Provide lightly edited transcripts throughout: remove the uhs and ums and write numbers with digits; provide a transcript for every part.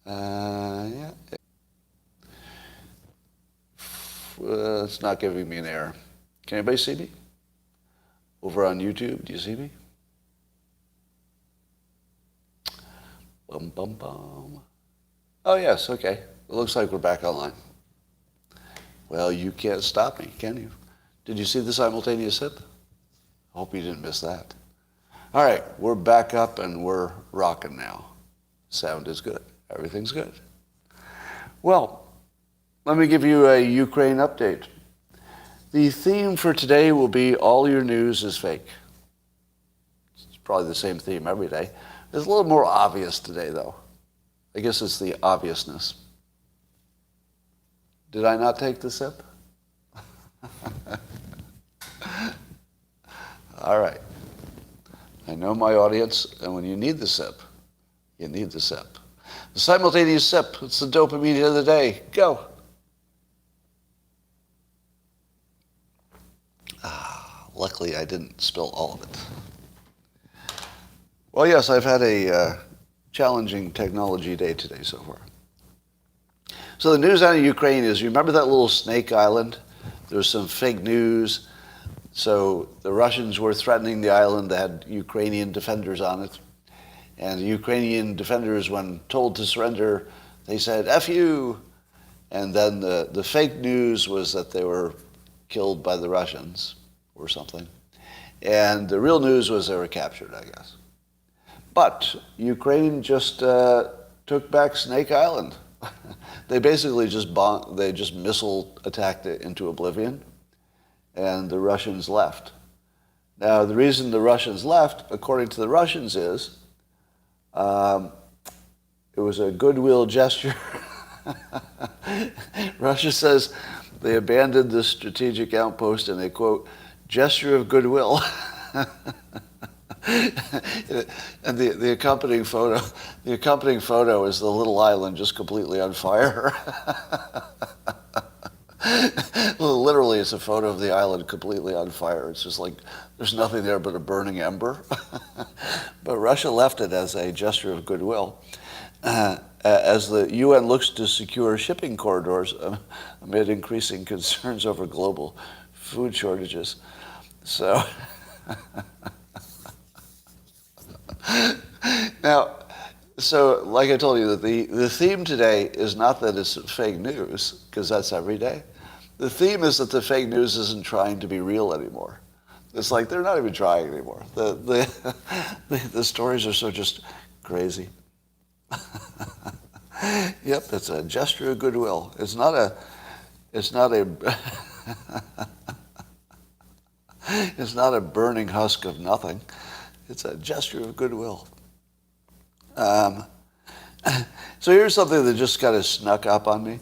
Yeah. It's not giving me an error. Can anybody see me? Over on YouTube, do you see me? Bum, bum, bum. Oh, yes, okay. It looks like we're back online. Well, you can't stop me, can you? Did you see the simultaneous sip? I hope you didn't miss that. All right, we're back up and we're rocking now. Sound is good. Everything's good. Well, let me give you a Ukraine update. The theme for today will be all your news is fake. It's probably the same theme every day. It's a little more obvious today, though. I guess it's the obviousness. Did I not take the sip? All right. I know my audience, and when you need the sip, you need the sip. The simultaneous sip, it's the dopamine of the day. Go. Luckily, I didn't spill all of it. Well, yes, I've had a challenging technology day today so far. So the news out of Ukraine is, you remember that little snake island? There's some fake news. So the Russians were threatening the island. They had Ukrainian defenders on it. And the Ukrainian defenders, when told to surrender, they said, F you. And then the fake news was that they were killed by the Russians or something. And the real news was they were captured, I guess. But Ukraine just took back Snake Island. They basically just missile attacked it into oblivion, and the Russians left. Now, the reason the Russians left, according to the Russians, is it was a goodwill gesture. Russia says they abandoned the strategic outpost in a, quote, gesture of goodwill. And the accompanying photo is the little island just completely on fire. Literally, it's a photo of the island completely on fire. It's just like there's nothing there but a burning ember. But Russia left it as a gesture of goodwill. As the UN looks to secure shipping corridors amid increasing concerns over global food shortages. So, now, so like I told you, the theme today is not that it's fake news, because that's every day. The theme is that the fake news isn't trying to be real anymore. It's like they're not even trying anymore. The stories are so just crazy. Yep, it's a gesture of goodwill. It's not a it's not a burning husk of nothing. It's a gesture of goodwill. So here's something that just kind of snuck up on me.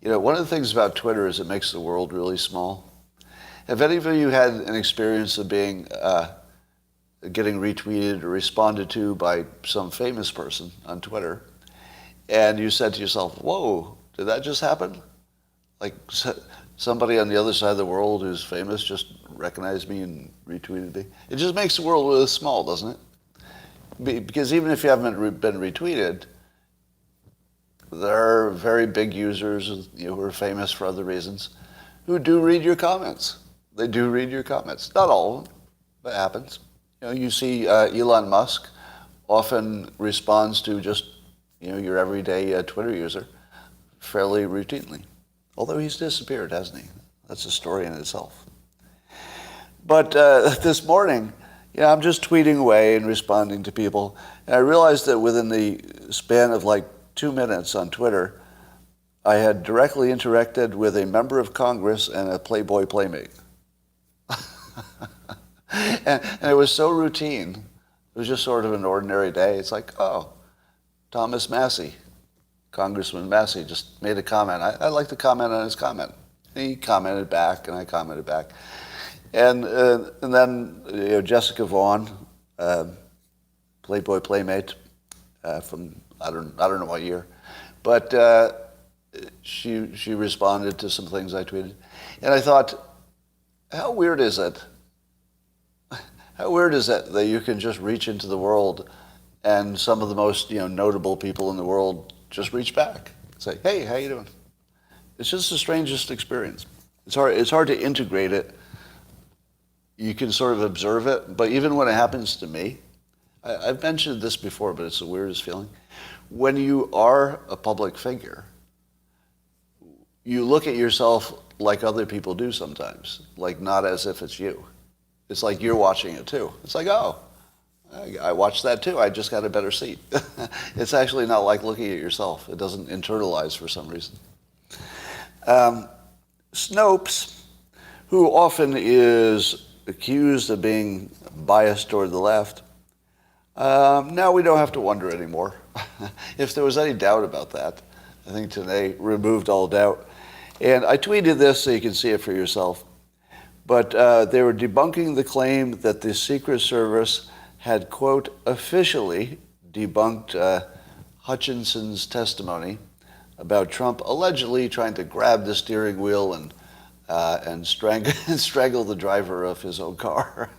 You know, one of the things about Twitter is it makes the world really small. Have any of you had an experience of being getting retweeted or responded to by some famous person on Twitter, and you said to yourself, whoa, did that just happen? Like somebody on the other side of the world who's famous just recognized me and retweeted me? It just makes the world really small, doesn't it? Because even if you haven't been retweeted, there are very big users, you know, who are famous for other reasons, who do read your comments. They do read your comments. Not all of them, but it happens. You know, you see Elon Musk often responds to just, you know, your everyday Twitter user fairly routinely. Although he's disappeared, hasn't he? That's a story in itself. But this morning, yeah, I'm just tweeting away and responding to people, and I realized that within the span of like 2 minutes on Twitter, I had directly interacted with a member of Congress and a Playboy playmate. and it was so routine. It was just sort of an ordinary day. It's like, oh, Thomas Massey, Congressman Massey, just made a comment. I'd like to comment on his comment. He commented back, and I commented back. And then you know, Jessica Vaughn, Playboy playmate from I don't know what year, but she responded to some things I tweeted, and I thought, how weird is it? How weird is it that you can just reach into the world, and some of the most notable people in the world just reach back. Say, hey, how you doing? It's just the strangest experience. It's hard to integrate it. You can sort of observe it, but even when it happens to me, I've mentioned this before, but it's the weirdest feeling. When you are a public figure, you look at yourself like other people do sometimes, like not as if it's you. It's like you're watching it too. It's like, oh, I watched that too. I just got a better seat. It's actually not like looking at yourself. It doesn't internalize for some reason. Snopes, who often is accused of being biased toward the left, now we don't have to wonder anymore. If there was any doubt about that, I think today removed all doubt. And I tweeted this so you can see it for yourself. But they were debunking the claim that the Secret Service had, quote, officially debunked Hutchinson's testimony about Trump allegedly trying to grab the steering wheel and strangle the driver of his own car.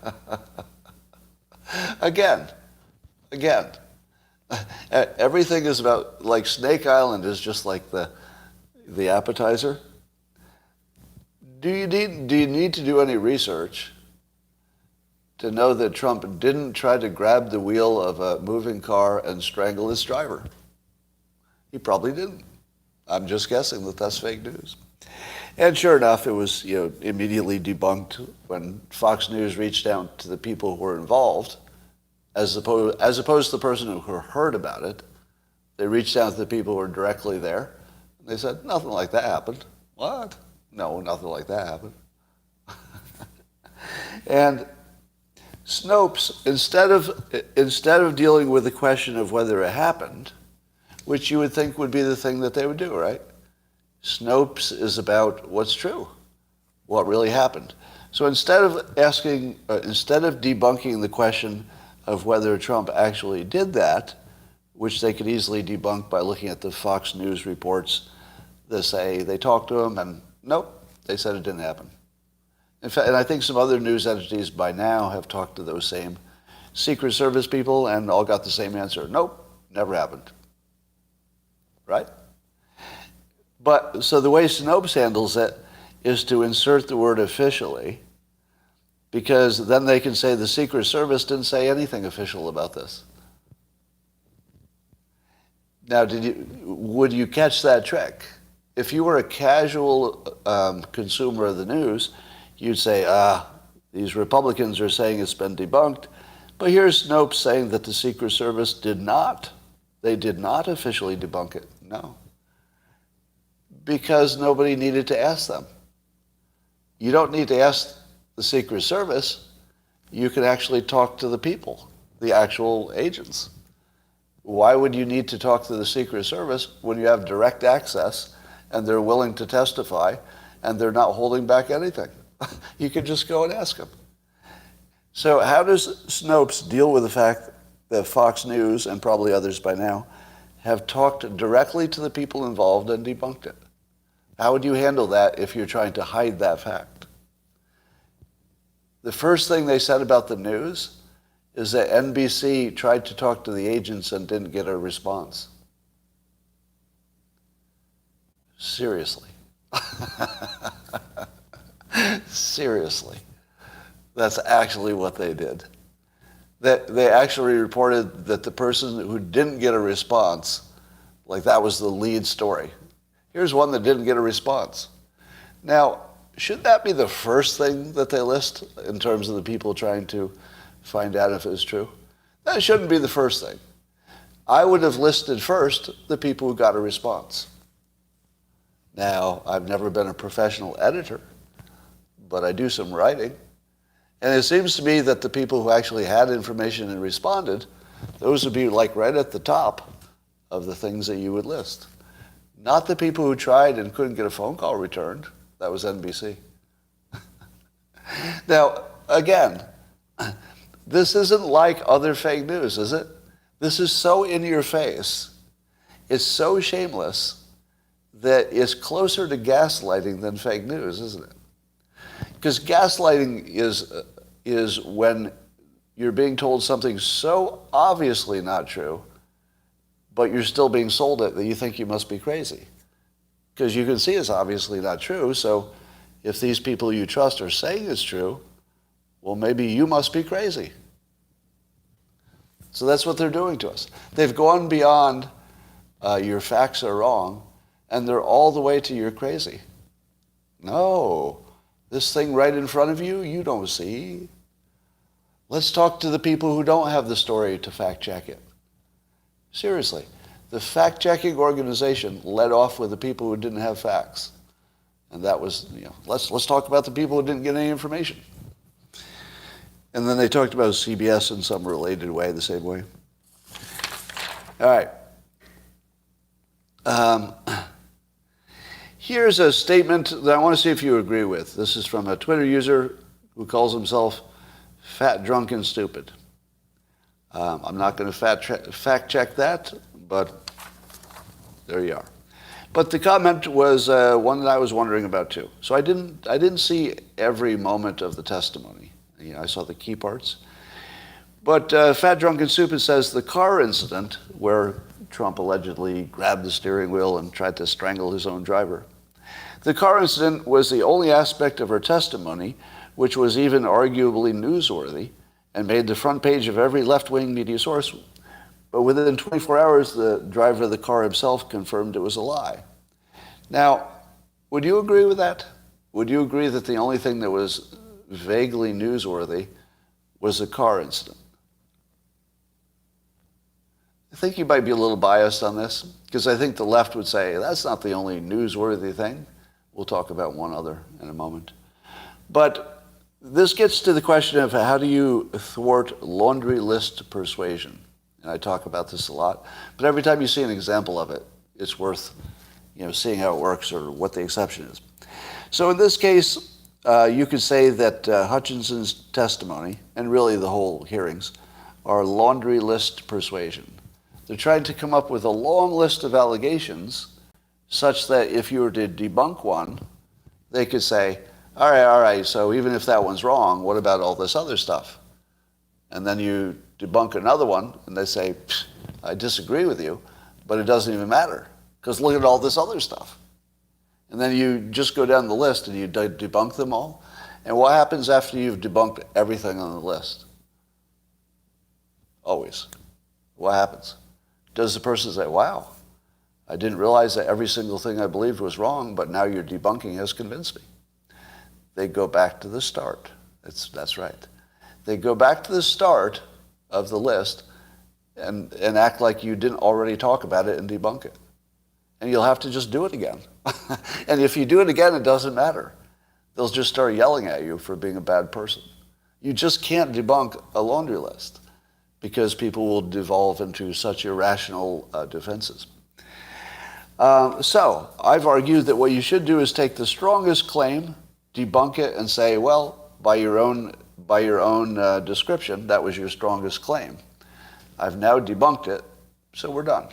Again. Everything is about, like Snake Island is just like the appetizer. Do you need to do any research to know that Trump didn't try to grab the wheel of a moving car and strangle his driver? He probably didn't. I'm just guessing that that's fake news. And sure enough, it was immediately debunked when Fox News reached out to the people who were involved, as opposed to the person who heard about it. They reached out to the people who were directly there. And they said, nothing like that happened. What? No, nothing like that happened. And Snopes, instead of dealing with the question of whether it happened, which you would think would be the thing that they would do, right? Snopes is about what's true, what really happened. So instead of debunking the question of whether Trump actually did that, which they could easily debunk by looking at the Fox News reports that say they talked to him and nope, they said it didn't happen. In fact, and I think some other news entities by now have talked to those same Secret Service people and all got the same answer. Nope, never happened. Right? But so the way Snopes handles it is to insert the word officially, because then they can say the Secret Service didn't say anything official about this. Now, would you catch that trick? If you were a casual consumer of the news, you'd say, these Republicans are saying it's been debunked, but here's Snopes saying that the Secret Service did not. They did not officially debunk it. No. Because nobody needed to ask them. You don't need to ask the Secret Service. You can actually talk to the people, the actual agents. Why would you need to talk to the Secret Service when you have direct access and they're willing to testify and they're not holding back anything? You could just go and ask them. So how does Snopes deal with the fact that Fox News, and probably others by now, have talked directly to the people involved and debunked it? How would you handle that if you're trying to hide that fact? The first thing they said about the news is that NBC tried to talk to the agents and didn't get a response. Seriously. Seriously. That's actually what they did. They actually reported that the person who didn't get a response, like that was the lead story. Here's one that didn't get a response. Now, should that be the first thing that they list in terms of the people trying to find out if it was true? That shouldn't be the first thing. I would have listed first the people who got a response. Now, I've never been a professional editor, but I do some writing. And it seems to me that the people who actually had information and responded, those would be like right at the top of the things that you would list. Not the people who tried and couldn't get a phone call returned. That was NBC. Now, again, this isn't like other fake news, is it? This is so in your face. It's so shameless that it's closer to gaslighting than fake news, isn't it? Because gaslighting is when you're being told something so obviously not true but you're still being sold it that you think you must be crazy. Because you can see it's obviously not true, so if these people you trust are saying it's true, well, maybe you must be crazy. So that's what they're doing to us. They've gone beyond your facts are wrong, and they're all the way to you're crazy. No, this thing right in front of you, you don't see. Let's talk to the people who don't have the story to fact check it. Seriously, the fact-checking organization led off with the people who didn't have facts. And that was, let's talk about the people who didn't get any information. And then they talked about CBS in some related way, the same way. All right. Here's a statement that I want to see if you agree with. This is from a Twitter user who calls himself Fat, Drunk, and Stupid. I'm not going to fact check that, but there you are. But the comment was one that I was wondering about too. So I didn't see every moment of the testimony. I saw the key parts. But Fat, Drunk, and Stupid says the car incident where Trump allegedly grabbed the steering wheel and tried to strangle his own driver. The car incident was the only aspect of her testimony which was even arguably newsworthy and made the front page of every left-wing media source. But within 24 hours, the driver of the car himself confirmed it was a lie. Now, would you agree with that? Would you agree that the only thing that was vaguely newsworthy was the car incident? I think you might be a little biased on this, because I think the left would say, that's not the only newsworthy thing. We'll talk about one other in a moment. But this gets to the question of how do you thwart laundry list persuasion? And I talk about this a lot. But every time you see an example of it, it's worth seeing how it works or what the exception is. So in this case, you could say that Hutchinson's testimony, and really the whole hearings, are laundry list persuasion. They're trying to come up with a long list of allegations such that if you were to debunk one, they could say, all right, so even if that one's wrong, what about all this other stuff? And then you debunk another one, and they say, I disagree with you, but it doesn't even matter, because look at all this other stuff. And then you just go down the list and you debunk them all. And what happens after you've debunked everything on the list? Always. What happens? Does the person say, wow, I didn't realize that every single thing I believed was wrong, but now your debunking has convinced me? They go back to the start. That's right. They go back to the start of the list and act like you didn't already talk about it and debunk it. And you'll have to just do it again. And if you do it again, it doesn't matter. They'll just start yelling at you for being a bad person. You just can't debunk a laundry list because people will devolve into such irrational defenses. So I've argued that what you should do is take the strongest claim, debunk it, and say, well, by your own description, that was your strongest claim. I've now debunked it, so we're done.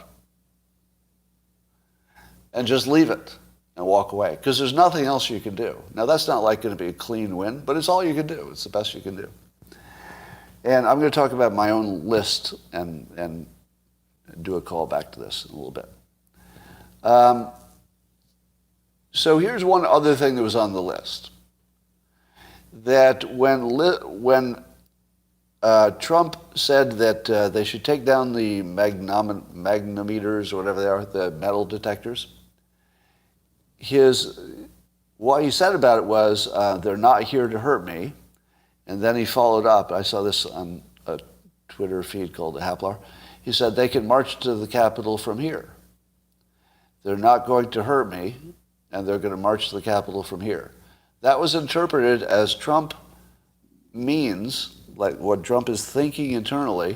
And just leave it and walk away, because there's nothing else you can do. Now, that's not like going to be a clean win, but it's all you can do. It's the best you can do. And I'm going to talk about my own list and do a call back to this in a little bit. So here's one other thing that was on the list. That when Trump said that they should take down the magnometers or whatever they are, the metal detectors, what he said about it was, they're not here to hurt me. And then he followed up. I saw this on a Twitter feed called Haplar. He said, they can march to the Capitol from here. They're not going to hurt me, and they're going to march to the Capitol from here. That was interpreted as Trump means, like what Trump is thinking internally,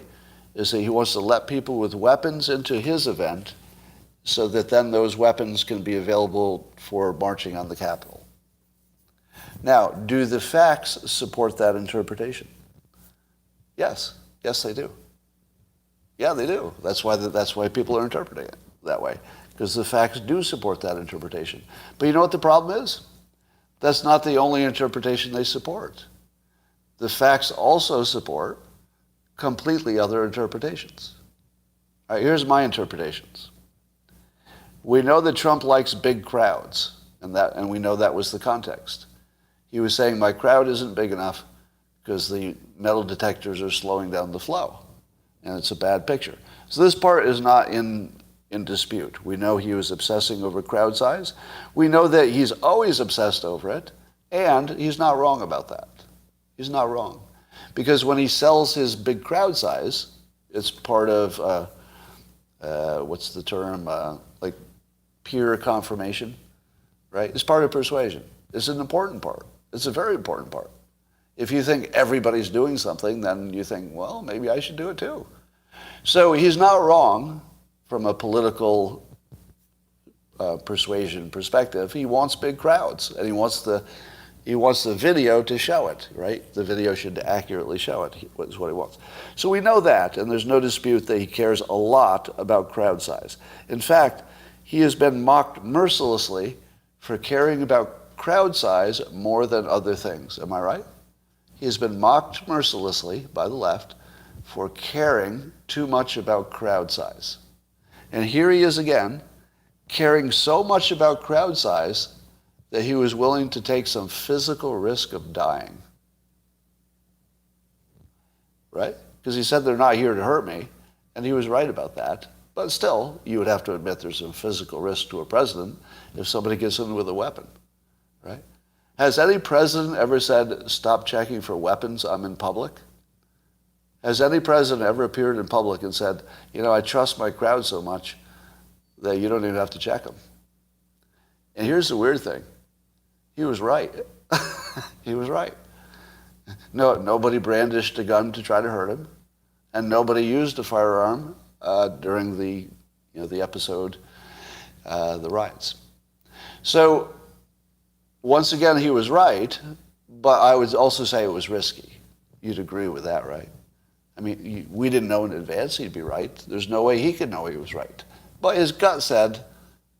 is that he wants to let people with weapons into his event so that then those weapons can be available for marching on the Capitol. Now, do the facts support that interpretation? Yes. Yes, they do. Yeah, they do. That's why people are interpreting it that way, because the facts do support that interpretation. But you know what the problem is? That's not the only interpretation they support. The facts also support completely other interpretations. All right, here's my interpretations. We know that Trump likes big crowds, and we know that was the context. He was saying, my crowd isn't big enough because the metal detectors are slowing down the flow, and it's a bad picture. So this part is not in dispute. We know he was obsessing over crowd size. We know that he's always obsessed over it, and he's not wrong about that. He's not wrong. Because when he sells his big crowd size, it's part of, what's the term, like peer confirmation, right? It's part of persuasion. It's an important part. It's a very important part. If you think everybody's doing something, then you think, well, maybe I should do it too. So he's not wrong from a political persuasion perspective. He wants big crowds, and he wants the video to show it, right? The video should accurately show it, is what he wants. So we know that, and there's no dispute that he cares a lot about crowd size. In fact, he has been mocked mercilessly for caring about crowd size more than other things. Am I right? He has been mocked mercilessly by the left for caring too much about crowd size. And here he is again, caring so much about crowd size that he was willing to take some physical risk of dying. Right? Because he said they're not here to hurt me, and he was right about that. But still, you would have to admit there's some physical risk to a president if somebody gets in with a weapon, right? Has any president ever said, stop checking for weapons, I'm in public? Has any president ever appeared in public and said, you know, I trust my crowd so much that you don't even have to check them? And here's the weird thing. He was right. He was right. No, nobody brandished a gun to try to hurt him, and nobody used a firearm during the episode, the riots. So once again, he was right, but I would also say it was risky. You'd agree with that, right? I mean, we didn't know in advance he'd be right. There's no way he could know he was right. But his gut said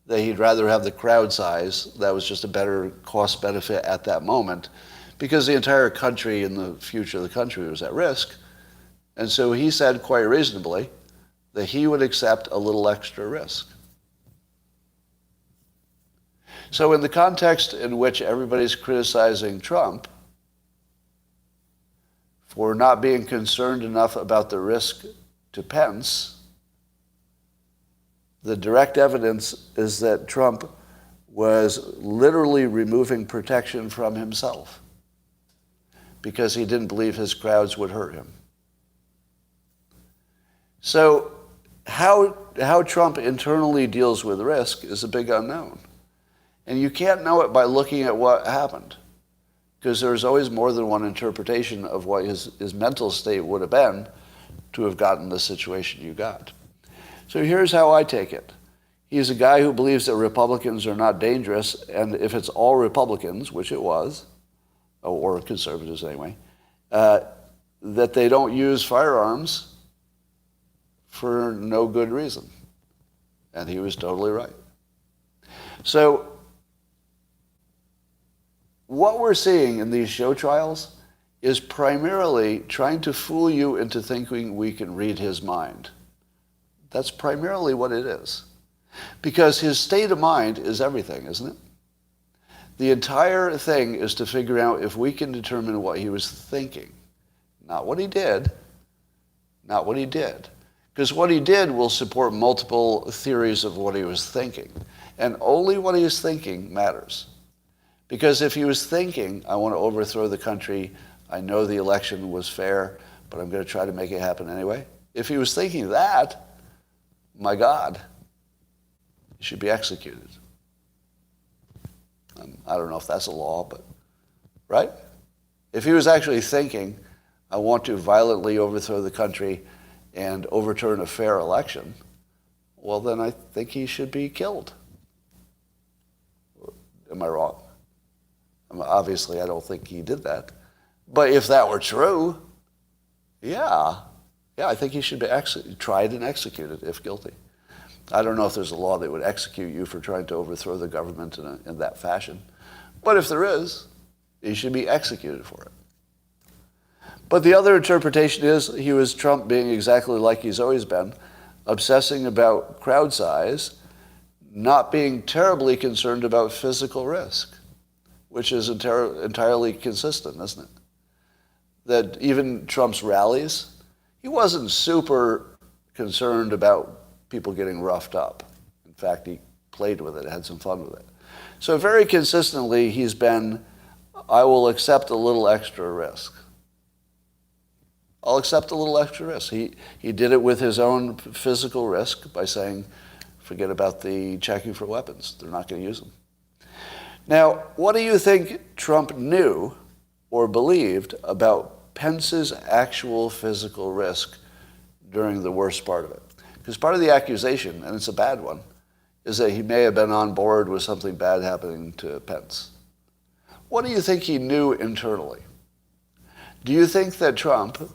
that he'd rather have the crowd size. That was just a better cost benefit at that moment, because the entire country and the future of the country was at risk. And so he said quite reasonably that he would accept a little extra risk. So in the context in which everybody's criticizing Trump for not being concerned enough about the risk to Pence, the direct evidence is that Trump was literally removing protection from himself because he didn't believe his crowds would hurt him. So how Trump internally deals with risk is a big unknown. And you can't know it by looking at what happened, because there's always more than one interpretation of what his mental state would have been to have gotten the situation you got. So here's how I take it. He's a guy who believes that Republicans are not dangerous, and if it's all Republicans, which it was, or conservatives anyway, that they don't use firearms for no good reason. And he was totally right. So what we're seeing in these show trials is primarily trying to fool you into thinking we can read his mind. That's primarily what it is. Because his state of mind is everything, isn't it? The entire thing is to figure out if we can determine what he was thinking. Not what he did. Not what he did. Because what he did will support multiple theories of what he was thinking. And only what he was thinking matters. Because if he was thinking, I want to overthrow the country, I know the election was fair, but I'm going to try to make it happen anyway. If he was thinking that, my God, he should be executed. I don't know if that's a law, but, right? If he was actually thinking, I want to violently overthrow the country and overturn a fair election, well, then I think he should be killed. Am I wrong? Obviously, I don't think he did that. But if that were true, yeah, I think he should be tried and executed if guilty. I don't know if there's a law that would execute you for trying to overthrow the government in that fashion. But if there is, he should be executed for it. But the other interpretation is he was Trump being exactly like he's always been, obsessing about crowd size, not being terribly concerned about physical risk, which is entirely consistent, isn't it? That even Trump's rallies, he wasn't super concerned about people getting roughed up. In fact, he played with it, had some fun with it. So very consistently, he's been, I will accept a little extra risk. I'll accept a little extra risk. He did it with his own physical risk by saying, forget about the checking for weapons. They're not going to use them. Now, what do you think Trump knew or believed about Pence's actual physical risk during the worst part of it? Because part of the accusation, and it's a bad one, is that he may have been on board with something bad happening to Pence. What do you think he knew internally? Do you think that Trump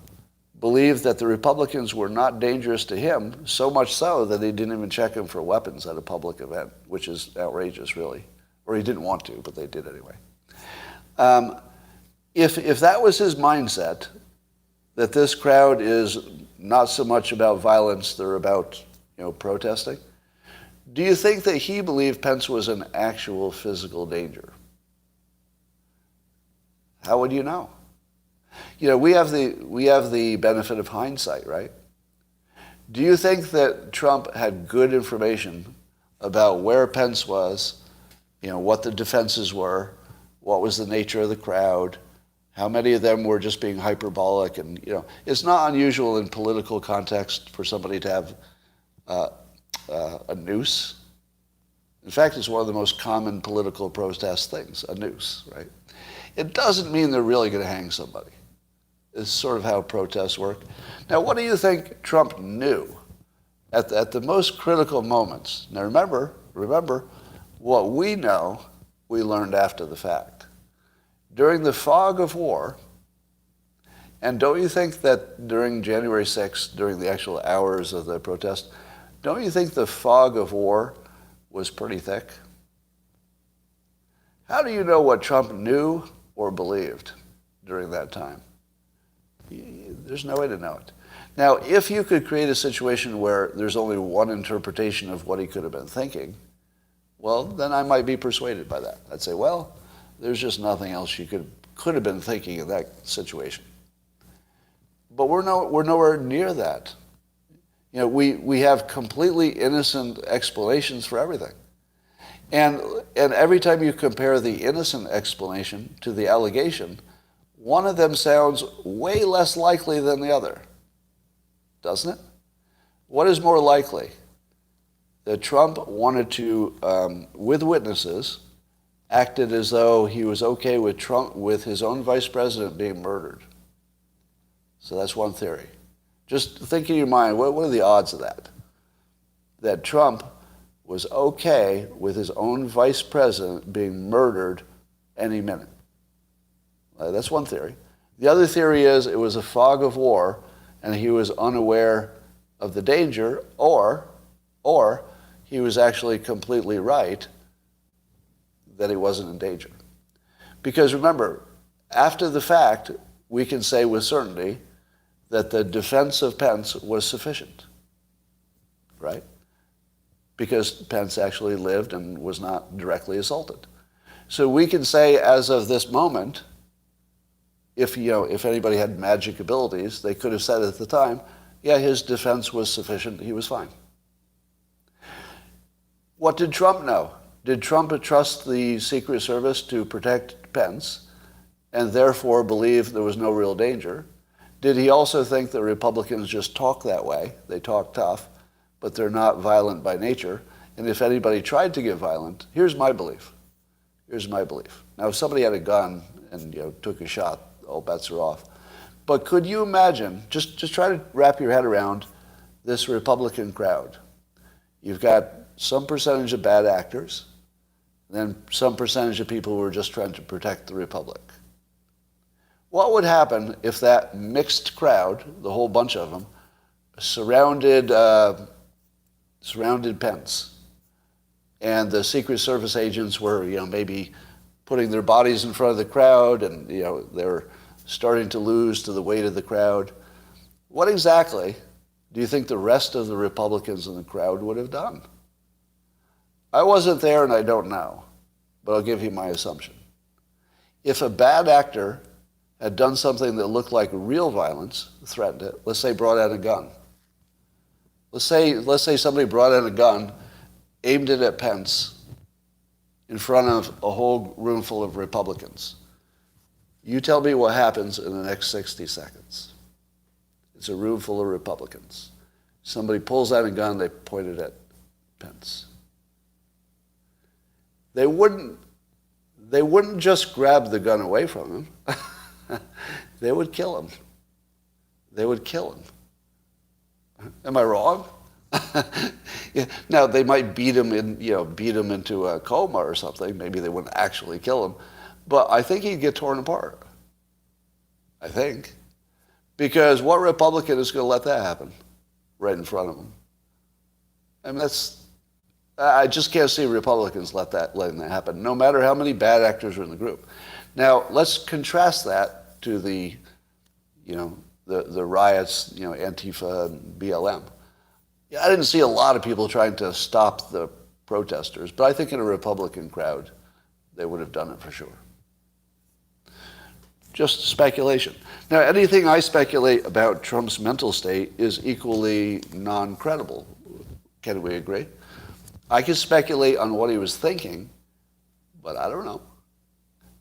believed that the Republicans were not dangerous to him, so much so that he didn't even check him for weapons at a public event, which is outrageous, really? Or he didn't want to, but they did anyway. If that was his mindset, that this crowd is not so much about violence, they're about protesting, do you think that he believed Pence was in actual physical danger? How would you know? We have the benefit of hindsight, right? Do you think that Trump had good information about where Pence was, what the defenses were, what was the nature of the crowd, how many of them were just being hyperbolic? And it's not unusual in political context for somebody to have a noose. In fact, it's one of the most common political protest things, a noose, right? It doesn't mean they're really going to hang somebody. It's sort of how protests work. Now, what do you think Trump knew at the most critical moments? Now, remember, what we know, we learned after the fact. During the fog of war, and don't you think that during January 6th, during the actual hours of the protest, don't you think the fog of war was pretty thick? How do you know what Trump knew or believed during that time? There's no way to know it. Now, if you could create a situation where there's only one interpretation of what he could have been thinking, well, then I might be persuaded by that. I'd say, well, there's just nothing else you could have been thinking in that situation. But we're nowhere near that. We have completely innocent explanations for everything. And every time you compare the innocent explanation to the allegation, one of them sounds way less likely than the other, doesn't it? What is more likely? That Trump wanted to, with witnesses, acted as though he was okay with his own vice president being murdered. So that's one theory. Just think in your mind, what are the odds of that? That Trump was okay with his own vice president being murdered any minute. That's one theory. The other theory is it was a fog of war and he was unaware of the danger, or he was actually completely right that he wasn't in danger. Because remember, after the fact, we can say with certainty that the defense of Pence was sufficient, right? Because Pence actually lived and was not directly assaulted. So we can say as of this moment, if anybody had magic abilities, they could have said at the time, yeah, his defense was sufficient, he was fine. What did Trump know? Did Trump trust the Secret Service to protect Pence and therefore believe there was no real danger? Did he also think that Republicans just talk that way? They talk tough, but they're not violent by nature. And if anybody tried to get violent, here's my belief. Now, if somebody had a gun and took a shot, all bets are off. But could you imagine, just try to wrap your head around this Republican crowd. You've got some percentage of bad actors, then some percentage of people who are just trying to protect the Republic. What would happen if that mixed crowd, the whole bunch of them, surrounded Pence, and the Secret Service agents were, maybe putting their bodies in front of the crowd, and they're starting to lose to the weight of the crowd? What exactly do you think the rest of the Republicans in the crowd would have done? I wasn't there and I don't know, but I'll give you my assumption. If a bad actor had done something that looked like real violence, threatened it, let's say brought out a gun. Let's say somebody brought out a gun, aimed it at Pence in front of a whole room full of Republicans. You tell me what happens in the next 60 seconds. It's a room full of Republicans. Somebody pulls out a gun, they point it at Pence. They wouldn't just grab the gun away from him. They would kill him. They would kill him. Am I wrong? Yeah. Now they might beat him into a coma or something. Maybe they wouldn't actually kill him, but I think he'd get torn apart. I think, because what Republican is going to let that happen right in front of him? I mean, I just can't see Republicans letting that happen, no matter how many bad actors are in the group. Now let's contrast that to the riots, Antifa and BLM. Yeah, I didn't see a lot of people trying to stop the protesters, but I think in a Republican crowd, they would have done it for sure. Just speculation. Now, anything I speculate about Trump's mental state is equally non-credible. Can we agree? I can speculate on what he was thinking, but I don't know.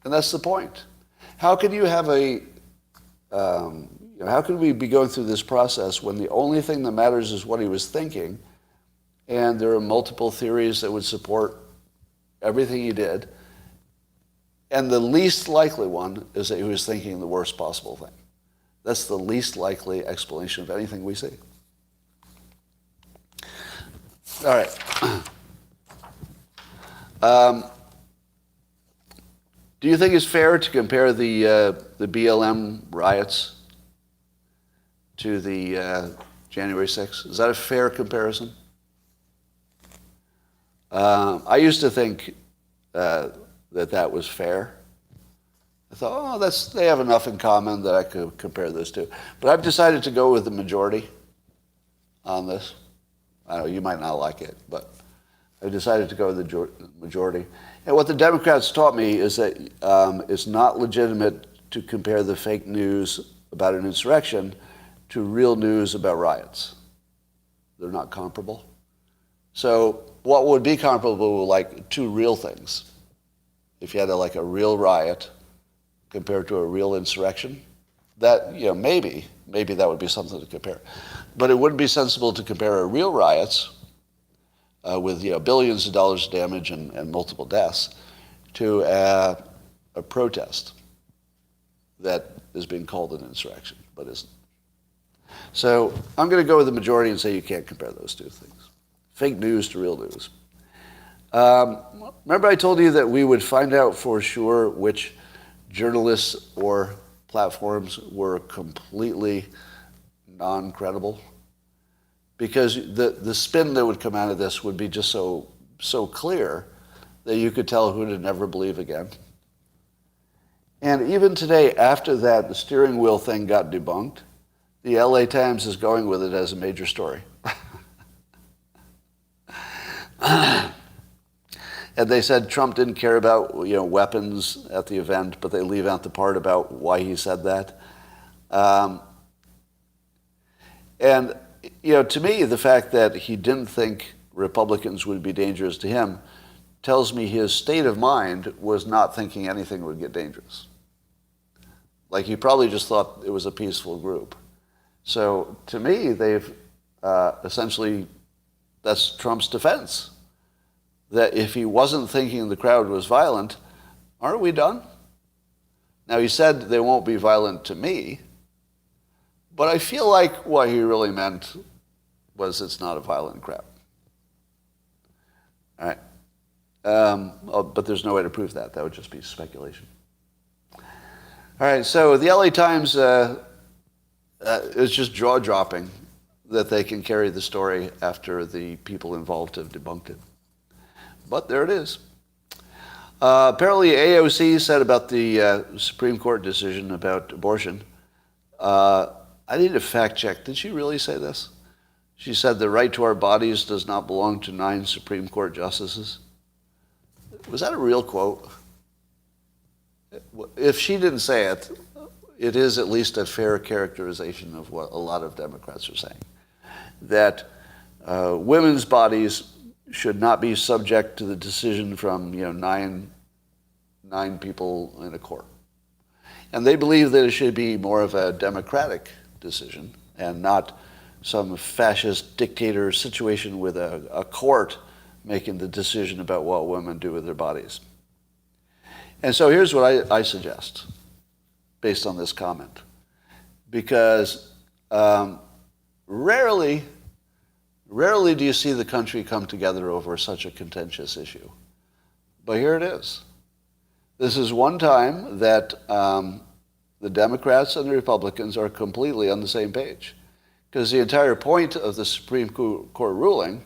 And that's the point. How can you have how can we be going through this process when the only thing that matters is what he was thinking, and there are multiple theories that would support everything he did, and the least likely one is that he was thinking the worst possible thing. That's the least likely explanation of anything we see. All right. Do you think it's fair to compare the BLM riots to the January 6th? Is that a fair comparison? I used to think that was fair. I thought, they have enough in common that I could compare those two. But I've decided to go with the majority on this. I know you might not like it, but I decided to go with the majority. And what the Democrats taught me is that it's not legitimate to compare the fake news about an insurrection to real news about riots. They're not comparable. So what would be comparable were like two real things. If you had a real riot compared to a real insurrection, that, maybe that would be something to compare. But it wouldn't be sensible to compare a real riots with billions of dollars of damage and multiple deaths to a protest that is being called an insurrection, but isn't. So I'm going to go with the majority and say you can't compare those two things. Fake news to real news. Remember I told you that we would find out for sure which journalists or platforms were completely non-credible? Because the spin that would come out of this would be just so clear that you could tell who to never believe again. And even today, after that, the steering wheel thing got debunked, the LA Times is going with it as a major story. And they said Trump didn't care about weapons at the event, but they leave out the part about why he said that. And to me, the fact that he didn't think Republicans would be dangerous to him tells me his state of mind was not thinking anything would get dangerous. Like he probably just thought it was a peaceful group. So to me, they've essentially, that's Trump's defense. That if he wasn't thinking the crowd was violent, aren't we done? Now he said they won't be violent to me, but I feel like what he really meant was it's not a violent crowd. All right. But there's no way to prove that. That would just be speculation. All right, so the LA Times is just jaw-dropping that they can carry the story after the people involved have debunked it. But there it is. Apparently AOC said about the Supreme Court decision about abortion, I need to fact check. Did she really say this? She said the right to our bodies does not belong to 9 Supreme Court justices. Was that a real quote? If she didn't say it, it is at least a fair characterization of what a lot of Democrats are saying. That women's bodies should not be subject to the decision from nine people in a court. And they believe that it should be more of a democratic decision and not some fascist dictator situation with a court making the decision about what women do with their bodies. And so here's what I suggest based on this comment. Because rarely do you see the country come together over such a contentious issue. But here it is. This is one time that the Democrats and the Republicans are completely on the same page. Because the entire point of the Supreme Court ruling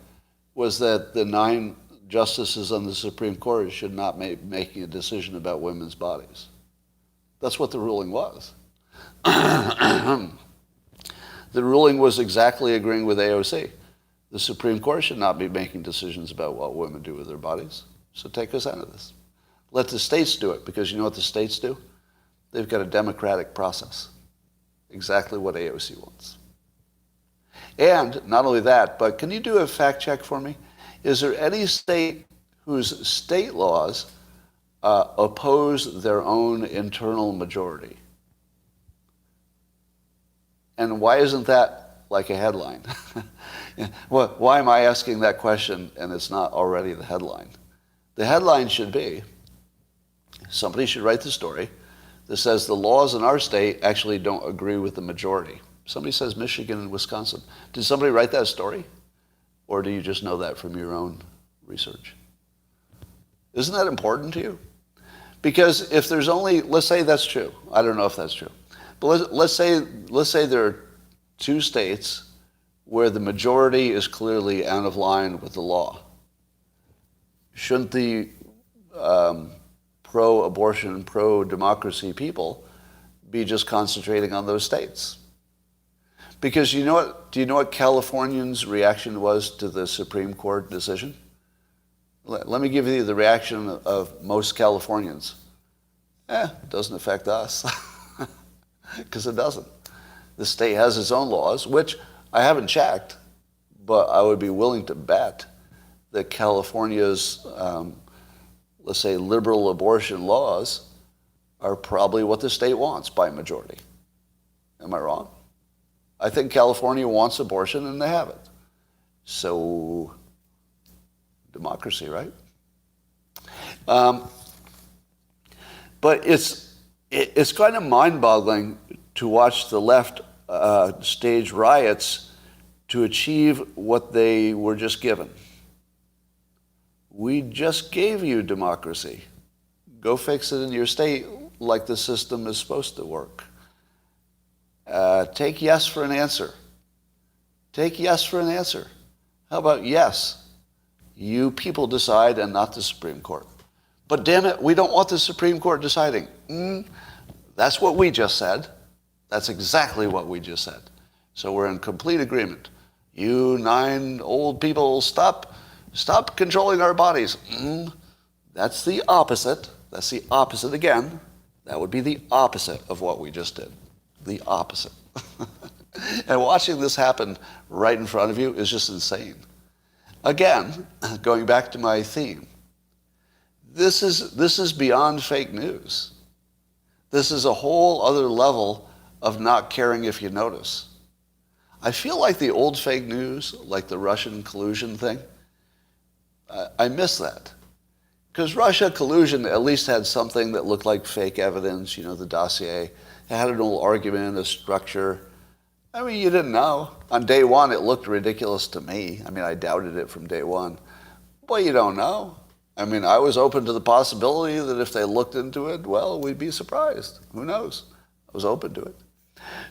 was that the 9 justices on the Supreme Court should not make making a decision about women's bodies. That's what the ruling was. The ruling was exactly agreeing with AOC. The Supreme Court should not be making decisions about what women do with their bodies. So take us out of this. Let the states do it, because you know what the states do? They've got a democratic process. Exactly what AOC wants. And not only that, but can you do a fact check for me? Is there any state whose state laws oppose their own internal majority? And why isn't that like a headline? Well, why am I asking that question and it's not already the headline? The headline should be, somebody should write the story that says the laws in our state actually don't agree with the majority. Somebody says Michigan and Wisconsin. Did somebody write that story? Or do you just know that from your own research? Isn't that important to you? Because if there's only, let's say that's true. I don't know if that's true. But let's say there are 2 states where the majority is clearly out of line with the law. Shouldn't the pro-abortion, pro-democracy people be just concentrating on those states? Because do you know what Californians' reaction was to the Supreme Court decision? Let me give you the reaction of most Californians. It doesn't affect us. Because it doesn't. The state has its own laws, which I haven't checked, but I would be willing to bet that California's, let's say, liberal abortion laws are probably what the state wants by majority. Am I wrong? I think California wants abortion and they have it. So, democracy, right? But it's kind of mind-boggling to watch the left stage riots to achieve what they were just given. We just gave you democracy. Go fix it in your state like the system is supposed to work. Take yes for an answer. Take yes for an answer. How about yes? You people decide and not the Supreme Court. But damn it, we don't want the Supreme Court deciding. That's what we just said. That's exactly what we just said. So we're in complete agreement. You 9 old people, stop controlling our bodies. That's the opposite. That's the opposite again. That would be the opposite of what we just did. The opposite. And watching this happen right in front of you is just insane. Again, going back to my theme, this is beyond fake news. This is a whole other level of not caring if you notice. I feel like the old fake news, like the Russian collusion thing, I miss that. Because Russia collusion at least had something that looked like fake evidence, the dossier. It had an old argument, a structure. I mean, you didn't know. On day one, it looked ridiculous to me. I mean, I doubted it from day one. But you don't know. I mean, I was open to the possibility that if they looked into it, well, we'd be surprised. Who knows? I was open to it.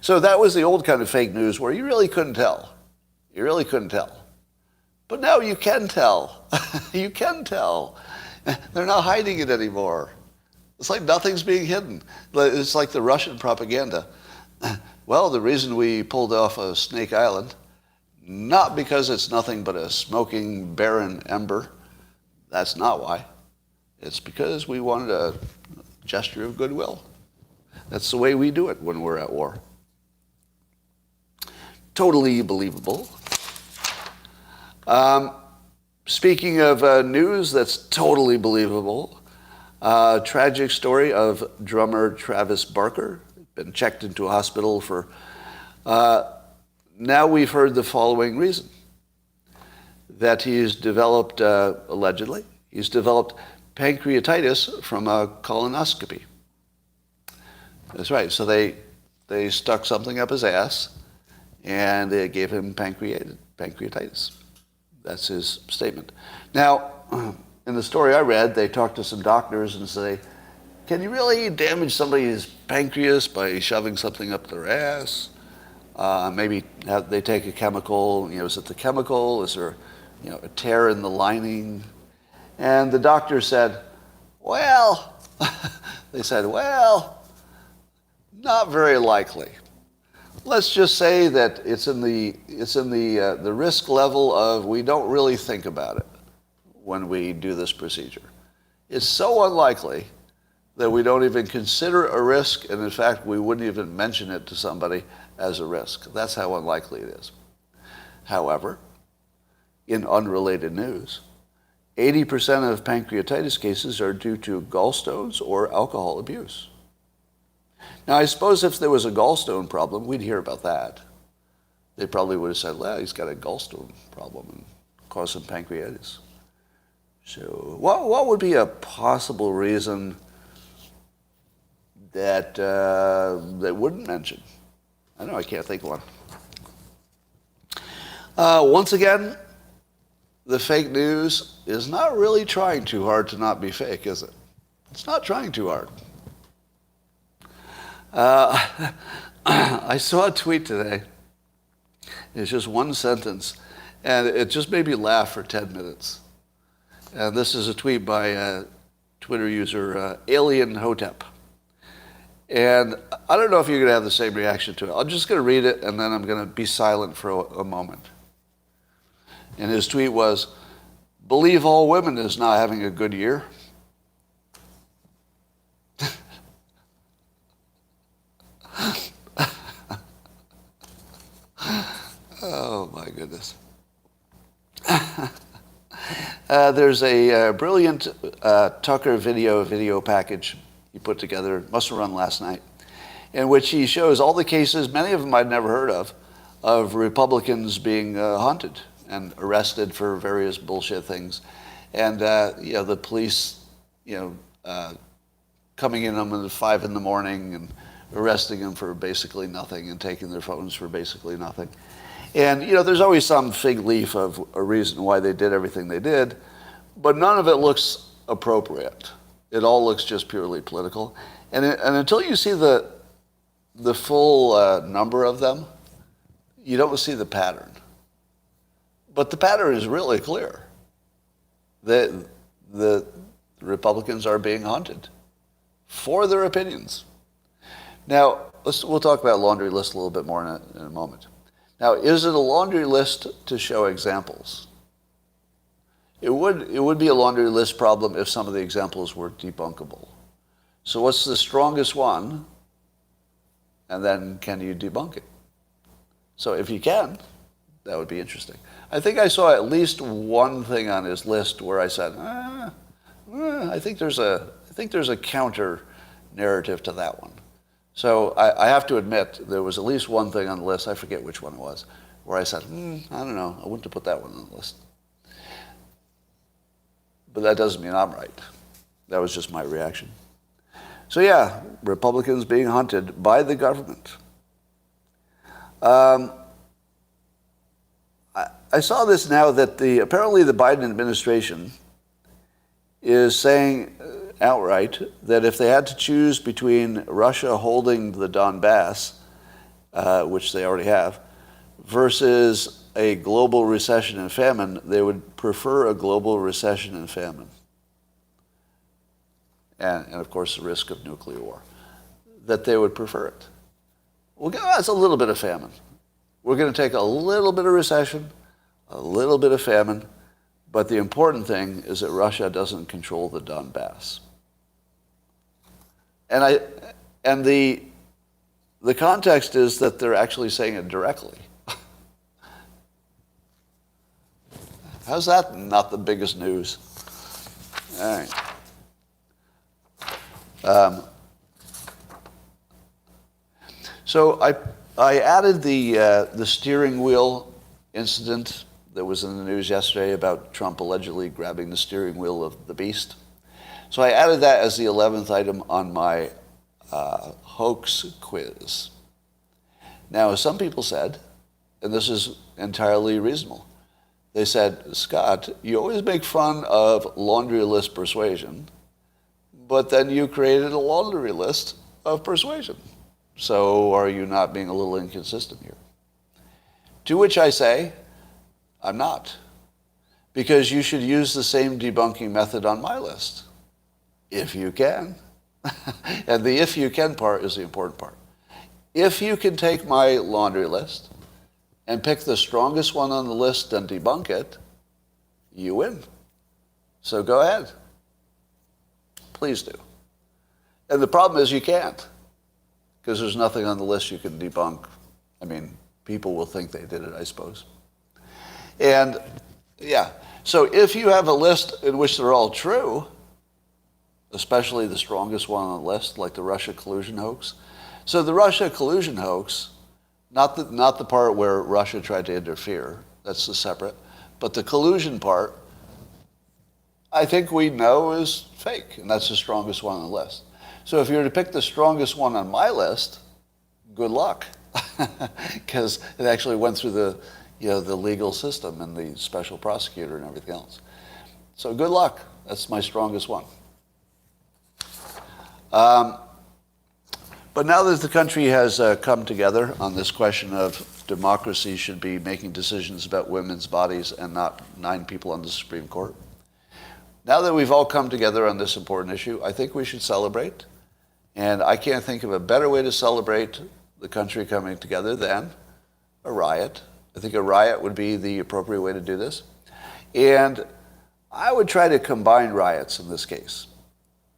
So that was the old kind of fake news where you really couldn't tell. You really couldn't tell. But now you can tell. You can tell. They're not hiding it anymore. It's like nothing's being hidden. It's like the Russian propaganda. Well, the reason we pulled off of Snake Island, not because it's nothing but a smoking, barren ember. That's not why. It's because we wanted a gesture of goodwill. That's the way we do it when we're at war. Totally believable. Speaking of news that's totally believable, tragic story of drummer Travis Barker. Been checked into a hospital for... now we've heard the following reason. That he's developed, allegedly, he's developed pancreatitis from a colonoscopy. That's right. So they stuck something up his ass, and it gave him pancreatitis. That's his statement. Now, in the story I read, they talked to some doctors and say, can you really damage somebody's pancreas by shoving something up their ass? Maybe they take a chemical. Is it the chemical? Is there, a tear in the lining? And the doctor said, well, they said, well, not very likely. Let's just say that it's in the risk level of we don't really think about it when we do this procedure. It's so unlikely that we don't even consider a risk, and in fact, we wouldn't even mention it to somebody as a risk. That's how unlikely it is. However, in unrelated news, 80% of pancreatitis cases are due to gallstones or alcohol abuse. Now, I suppose if there was a gallstone problem, we'd hear about that. They probably would have said, well, he's got a gallstone problem and caused some pancreatitis. So what would be a possible reason that they wouldn't mention? I know I can't think of one. Once again, the fake news is not really trying too hard to not be fake, is it? It's not trying too hard. I saw a tweet today. It's just one sentence, and it just made me laugh for 10 minutes. And this is a tweet by Twitter user Alien Hotep. And I don't know if you're going to have the same reaction to it. I'm just going to read it, and then I'm going to be silent for a moment. And his tweet was, "Believe all women is not having a good year." Oh, my goodness. There's a brilliant Tucker video package he put together, must have run last night, in which he shows all the cases, many of them I'd never heard of Republicans being haunted and arrested for various bullshit things. And, the police, coming in on them at 5 in the morning and arresting them for basically nothing and taking their phones for basically nothing. And, there's always some fig leaf of a reason why they did everything they did, but none of it looks appropriate. It all looks just purely political. And until you see the full number of them, you don't see the pattern. But the pattern is really clear. The Republicans are being hunted for their opinions. Now, we'll talk about laundry list a little bit more in a moment. Now, is it a laundry list to show examples? It would be a laundry list problem if some of the examples were debunkable. So what's the strongest one? And then can you debunk it? So if you can, that would be interesting. I think I saw at least one thing on his list where I said, I think there's a counter narrative to that one. So I have to admit, there was at least one thing on the list, I forget which one it was, where I said, I don't know, I wouldn't have put that one on the list. But that doesn't mean I'm right. That was just my reaction. So yeah, Republicans being hunted by the government. I saw this now that apparently the Biden administration is saying outright that if they had to choose between Russia holding the Donbass, which they already have, versus a global recession and famine, they would prefer a global recession and famine. And of course, the risk of nuclear war. That they would prefer it. Well, that's a little bit of famine. We're going to take a little bit of recession, a little bit of famine, but the important thing is that Russia doesn't control the Donbass. And the context is that they're actually saying it directly. How's that not the biggest news? All right. So I added the steering wheel incident that was in the news yesterday about Trump allegedly grabbing the steering wheel of the beast. So I added that as the 11th item on my hoax quiz. Now, as some people said, and this is entirely reasonable, they said, Scott, you always make fun of laundry list persuasion, but then you created a laundry list of persuasion. So are you not being a little inconsistent here? To which I say, I'm not. Because you should use the same debunking method on my list, if you can. And the if you can part is the important part. If you can take my laundry list and pick the strongest one on the list and debunk it, you win. So go ahead. Please do. And the problem is you can't, because there's nothing on the list you can debunk. I mean, people will think they did it, I suppose. And yeah, so if you have a list in which they're all true, especially the strongest one on the list, like the Russia collusion hoax. So the Russia collusion hoax, not the part where Russia tried to interfere, that's the separate, but the collusion part, I think we know is fake, and that's the strongest one on the list. So if you were to pick the strongest one on my list, good luck, because it actually went through the legal system and the special prosecutor and everything else. So good luck. That's my strongest one. But now that the country has come together on this question of democracy should be making decisions about women's bodies and not 9 people on the Supreme Court, now that we've all come together on this important issue, I think we should celebrate. And I can't think of a better way to celebrate the country coming together than a riot. I think a riot would be the appropriate way to do this. And I would try to combine riots in this case.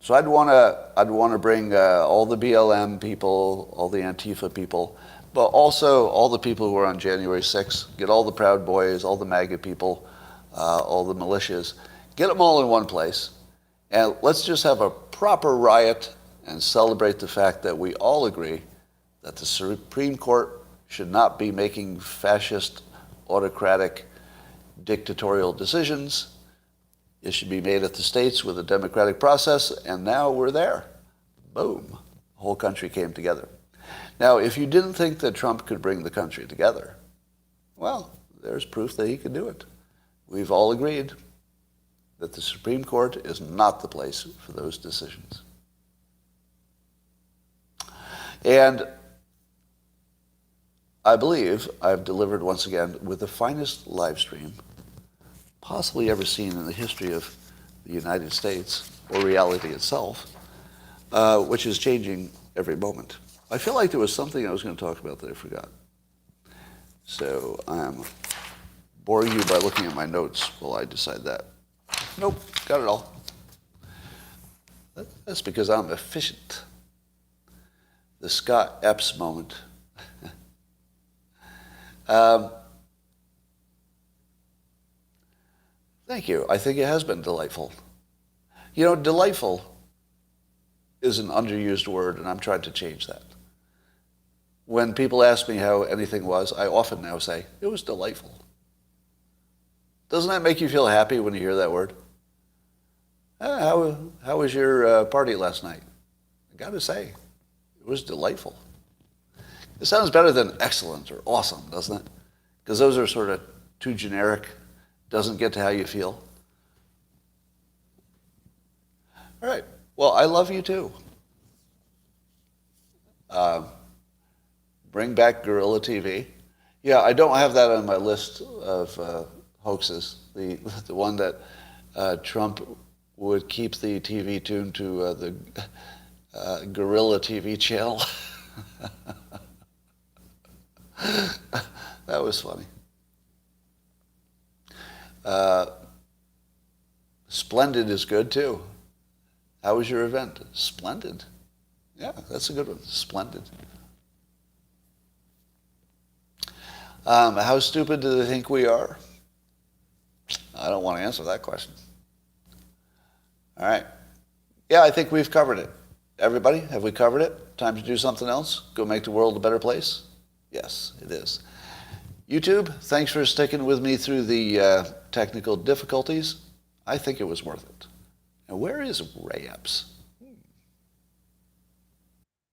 So I'd want to bring all the BLM people, all the Antifa people, but also all the people who were on January 6th, get all the Proud Boys, all the MAGA people, all the militias, get them all in one place, and let's just have a proper riot and celebrate the fact that we all agree that the Supreme Court should not be making fascist, autocratic, dictatorial decisions. It should be made at the states with a democratic process, and now we're there. Boom. The whole country came together. Now, if you didn't think that Trump could bring the country together, well, there's proof that he could do it. We've all agreed that the Supreme Court is not the place for those decisions. And I believe I've delivered once again with the finest live stream possibly ever seen in the history of the United States, or reality itself, which is changing every moment. I feel like there was something I was going to talk about that I forgot. So I'm boring you by looking at my notes while I decide that. Nope, got it all. That's because I'm efficient. The Scott Epps moment. Thank you. I think it has been delightful. You know, delightful is an underused word, and I'm trying to change that. When people ask me how anything was, I often now say, it was delightful. Doesn't that make you feel happy when you hear that word? How was your party last night? I got to say, it was delightful. It sounds better than excellent or awesome, doesn't it? Because those are sort of too generic. Doesn't get to how you feel. All right. Well, I love you too. Bring back Guerrilla TV. Yeah, I don't have that on my list of hoaxes. The one that Trump would keep the TV tuned to the Guerrilla TV channel. That was funny. Splendid is good too. How was your event? Splendid. Yeah, that's a good one. Splendid. How stupid do they think we are? I don't want to answer that question. All right. Yeah, I think we've covered it. Everybody, have we covered it? Time to do something else? Go make the world a better place? Yes, it is. YouTube, thanks for sticking with me through the technical difficulties. I think it was worth it. Now, where is riots?